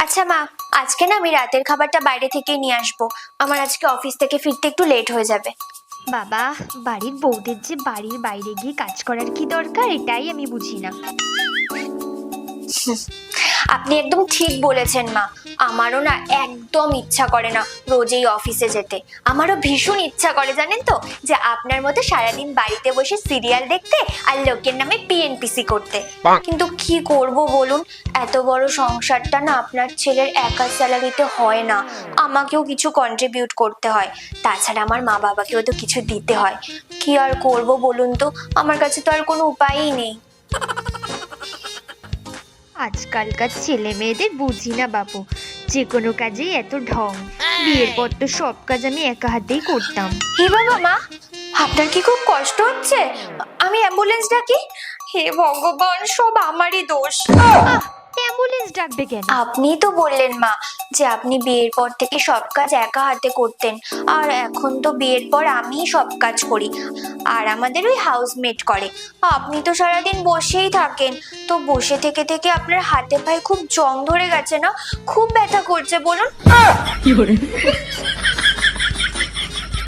আচ্ছা মা, আজকে না আমি রাতের খাবারটা বাইরে থেকে নিয়ে আসবো। আমার আজকে অফিস থেকে ফিরতে একটু লেট হয়ে যাবে। বাবা, বাড়ির বউদের যে বাড়ির বাইরে গিয়ে কাজ করার কি দরকার, এটাই আমি বুঝি না। আপনি একদম ঠিক বলেছেন মা। আমারও না একদম ইচ্ছা করে না রোজ এই অফিসে যেতে। আমারও ভীষণ ইচ্ছা করে জানেন তো, যে আপনার মতো সারাদিন বাড়িতে বসে সিরিয়াল দেখতে আর লোকের নামে পিএনপিসি করতে। কিন্তু কি করব বলুন, এত বড় সংসারটা না আপনার ছেলের একার স্যালারিতে হয় না, আমাকেও কিছু কন্ট্রিবিউট করতে হয়। তাছাড়া আমার মা বাবাকেও তো কিছু দিতে হয়। কি আর করব বলুন তো, আমার কাছে তো আর কোনো উপায়ই নেই। আজকালকার ছেলে মেয়েদের বুঝি না বাপু, যে কোনো কাজেই এত ঢং। বিয়ের পর তো সব কাজ আমি একা হাতেই করতাম। হে বাবা মা, আপনার কি খুব কষ্ট হচ্ছে? আমি অ্যাম্বুলেন্স ডাকি? হে ভগবান, সব আমারই দোষ। অ্যাম্বুলেন্স ডাকবে কেন? আপনিই তো বললেন মা, যে আপনি বিয়ের পর থেকে সব কাজ একা হাতে করতেন, আর এখন তো বিয়ের পর আমিই সব কাজ করি, আর আমাদের ওই হাউসমেট করে। আপনি তো সারাদিন বসেই থাকেন, তো বসে থেকে থেকে আপনার হাতে পায়ে খুব জং ধরে গেছে না? খুব ব্যথা করছে বলুন।